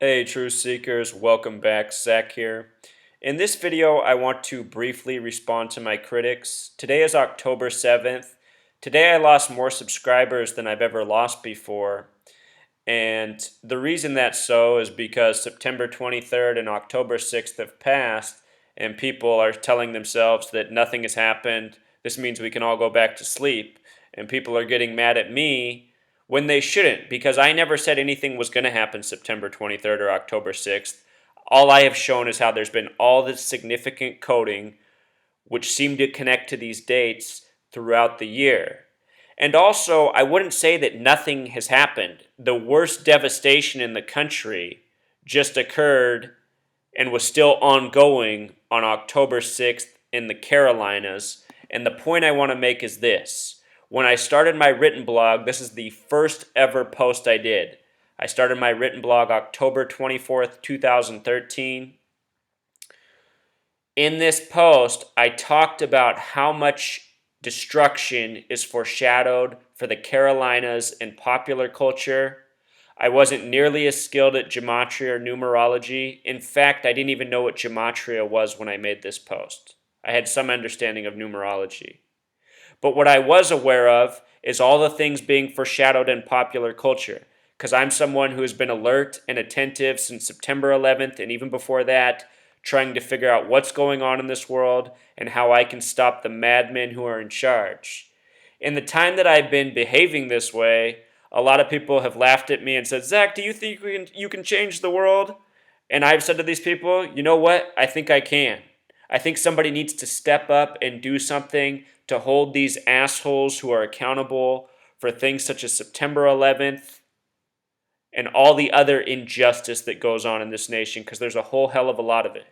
Hey Truth Seekers, welcome back, Zach here. In this video, I want to briefly respond to my critics. Today is October 7th. Today I lost more subscribers than I've ever lost before. And the reason that's so is because September 23rd and October 6th have passed, and people are telling themselves that nothing has happened. This means we can all go back to sleep. And people are getting mad at me when they shouldn't, because I never said anything was going to happen September 23rd or October 6th. All I have shown is how there's been all this significant coding which seem to connect to these dates throughout the year. And also, I wouldn't say that nothing has happened. The worst devastation in the country just occurred and was still ongoing on October 6th in the Carolinas. And the point I want to make is this. When I started my written blog, this is the first ever post I did. I started my written blog October 24th, 2013. In this post, I talked about how much destruction is foreshadowed for the Carolinas in popular culture. I wasn't nearly as skilled at gematria or numerology. In fact, I didn't even know what gematria was when I made this post. I had some understanding of numerology. But what I was aware of is all the things being foreshadowed in popular culture, because I'm someone who has been alert and attentive since September 11th and even before that, trying to figure out what's going on in this world and how I can stop the madmen who are in charge. In the time that I've been behaving this way, a lot of people have laughed at me and said, Zach, do you think you can change the world? And I've said to these people, you know what? I think I can. I think somebody needs to step up and do something to hold these assholes who are accountable for things such as September 11th and all the other injustice that goes on in this nation, because there's a whole hell of a lot of it.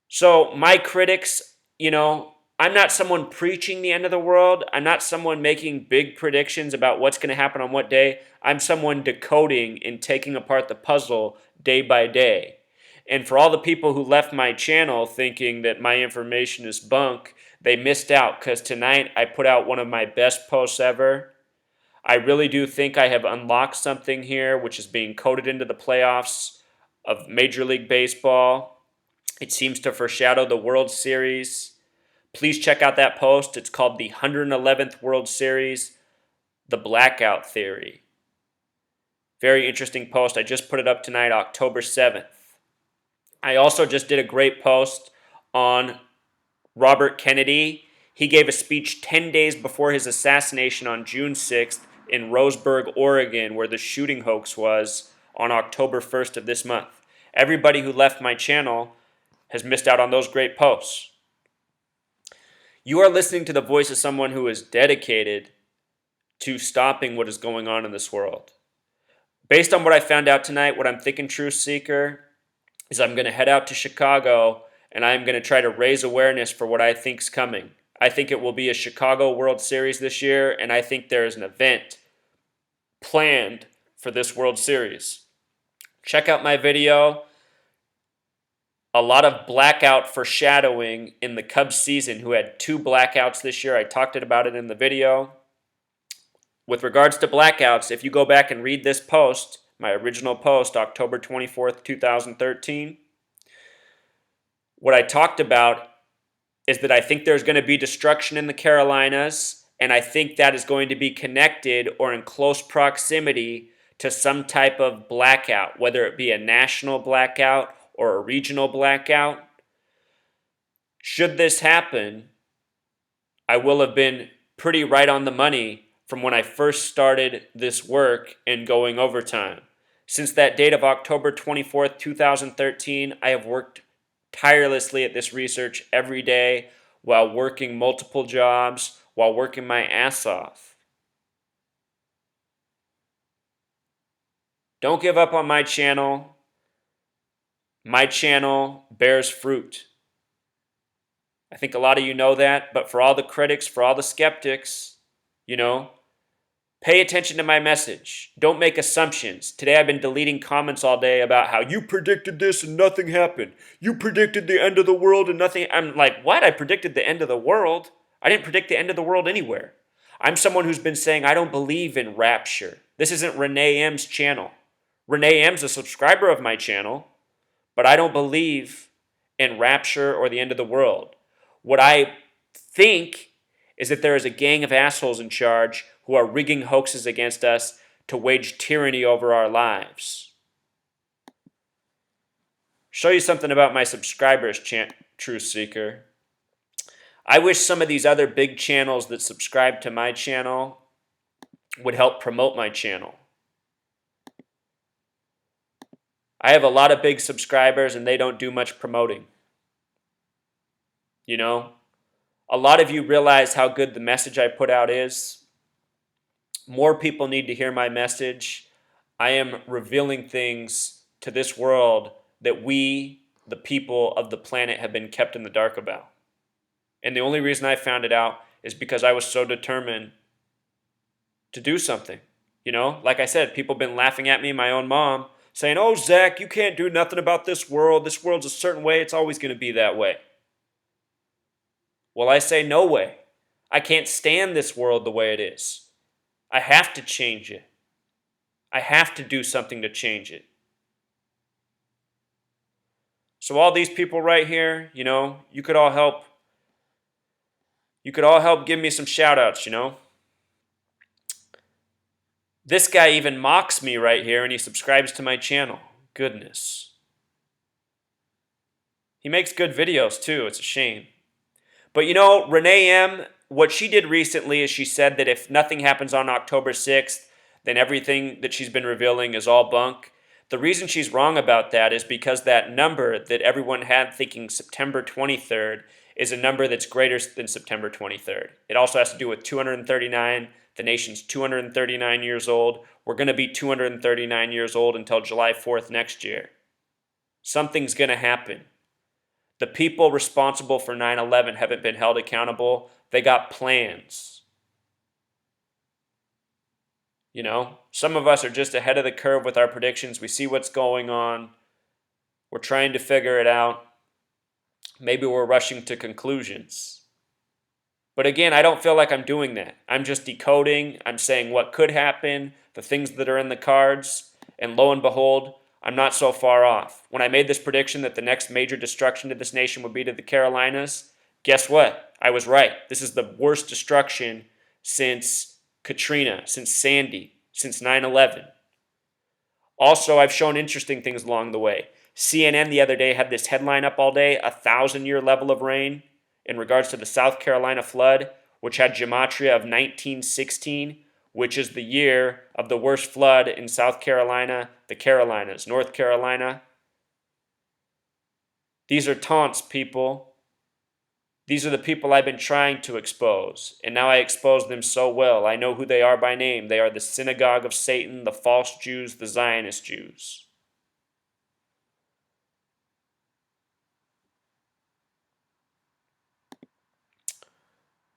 So my critics, I'm not someone preaching the end of the world. I'm not someone making big predictions about what's going to happen on what day. I'm someone decoding and taking apart the puzzle day by day. And for all the people who left my channel thinking that my information is bunk, they missed out, because tonight I put out one of my best posts ever. I really do think I have unlocked something here which is being coded into the playoffs of Major League Baseball. It seems to foreshadow the World Series. Please check out that post. It's called the 111th World Series, the Blackout Theory. Very interesting post. I just put it up tonight, October 7th. I also just did a great post on Robert Kennedy. He gave a speech 10 days before his assassination on June 6th in Roseburg, Oregon, where the shooting hoax was on October 1st of this month. Everybody who left my channel has missed out on those great posts. You are listening to the voice of someone who is dedicated to stopping what is going on in this world. Based on what I found out tonight, what I'm thinking, Truth Seeker, is I'm going to head out to Chicago and I'm going to try to raise awareness for what I think is coming. I think it will be a Chicago World Series this year, and I think there is an event planned for this World Series. Check out my video. A lot of blackout foreshadowing in the Cubs season, who had 2 blackouts this year. I talked about it in the video. With regards to blackouts, if you go back and read this post, my original post, October 24th, 2013, what I talked about is that I think there's going to be destruction in the Carolinas, and I think that is going to be connected or in close proximity to some type of blackout, whether it be a national blackout or a regional blackout. Should this happen, I will have been pretty right on the money from when I first started this work and going overtime. Since that date of October 24th, 2013, I have worked tirelessly at this research every day while working multiple jobs, while working my ass off. Don't give up on my channel. My channel bears fruit. I think a lot of you know that, but for all the critics, for all the skeptics, pay attention to my message. Don't make assumptions. Today I've been deleting comments all day about how you predicted this and nothing happened. You predicted the end of the world and nothing. I'm like, what? I predicted the end of the world? I didn't predict the end of the world anywhere. I'm someone who's been saying I don't believe in rapture. This isn't Renee M's channel. Renee M's a subscriber of my channel, but I don't believe in rapture or the end of the world. What I think is that there is a gang of assholes in charge who are rigging hoaxes against us to wage tyranny over our lives. Show you something about my subscribers, Truth Seeker. I wish some of these other big channels that subscribe to my channel would help promote my channel. I have a lot of big subscribers and they don't do much promoting. You know, a lot of you realize how good the message I put out is. More people need to hear my message. I am revealing things to this world that we, the people of the planet, have been kept in the dark about. And the only reason I found it out is because I was so determined to do something. You know, like I said, people have been laughing at me, my own mom, saying, "Oh, Zach, you can't do nothing about this world. This world's a certain way. It's always going to be that way." Well, I say, no way. I can't stand this world the way it is. I have to change it. I have to do something to change it. So all these people right here, you know, you could all help. You could all help give me some shout outs, you know. This guy even mocks me right here and he subscribes to my channel. Goodness. He makes good videos too. It's a shame. But you know, Renee M., what she did recently is she said that if nothing happens on October 6th, then everything that she's been revealing is all bunk. The reason she's wrong about that is because that number that everyone had thinking September 23rd is a number that's greater than September 23rd. It also has to do with 239. The nation's 239 years old. We're going to be 239 years old until July 4th next year. Something's going to happen. The people responsible for 9/11 haven't been held accountable. They got plans. You know, some of us are just ahead of the curve with our predictions. We see what's going on. We're trying to figure it out. Maybe we're rushing to conclusions. But again, I don't feel like I'm doing that. I'm just decoding. I'm saying what could happen, the things that are in the cards, and lo and behold, I'm not so far off. When I made this prediction that the next major destruction to this nation would be to the Carolinas, guess what? I was right. This is the worst destruction since Katrina, since Sandy, since 9/11. Also, I've shown interesting things along the way. CNN the other day had this headline up all day, 1,000-year level of rain in regards to the South Carolina flood, which had gematria of 1916, which is the year of the worst flood in South Carolina, the Carolinas, North Carolina. These are taunts, people. These are the people I've been trying to expose, and now I expose them so well. I know who they are by name. They are the synagogue of Satan, the false Jews, the Zionist Jews.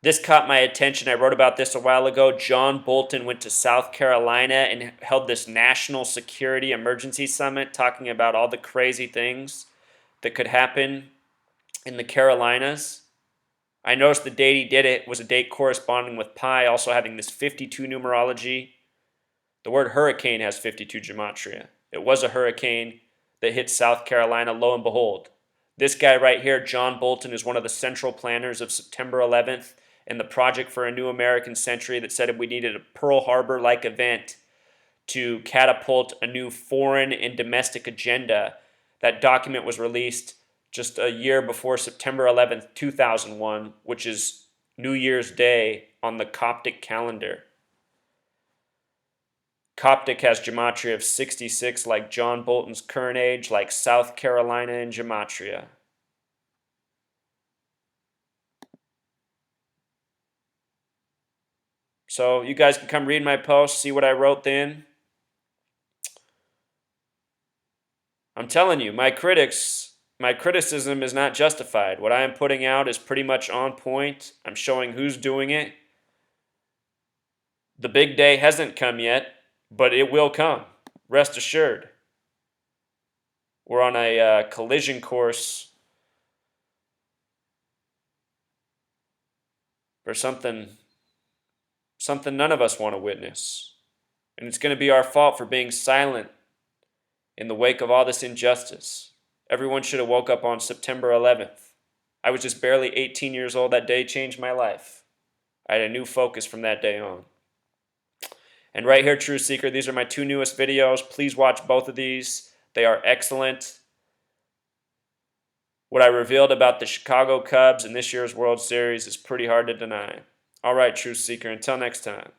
This caught my attention. I wrote about this a while ago. John Bolton went to South Carolina and held this national security emergency summit talking about all the crazy things that could happen in the Carolinas. I noticed the date he did it was a date corresponding with pi, also having this 52 numerology. The word hurricane has 52 gematria. It was a hurricane that hit South Carolina, lo and behold. This guy right here, John Bolton, is one of the central planners of September 11th and the Project for a New American Century that said we needed a Pearl Harbor-like event to catapult a new foreign and domestic agenda. That document was released just a year before September 11th, 2001, which is New Year's Day on the Coptic calendar. Coptic has gematria of 66 like John Bolton's current age, like South Carolina in gematria. So you guys can come read my post, see what I wrote then. I'm telling you, my criticism is not justified. What I am putting out is pretty much on point. I'm showing who's doing it. The big day hasn't come yet, but it will come. Rest assured. We're on a collision course for something none of us want to witness. And it's going to be our fault for being silent in the wake of all this injustice. Everyone should have woke up on September 11th. I was just barely 18 years old. That day changed my life. I had a new focus from that day on. And right here, True Seeker, these are my 2 newest videos. Please watch both of these. They are excellent. What I revealed about the Chicago Cubs in this year's World Series is pretty hard to deny. All right, True Seeker, until next time.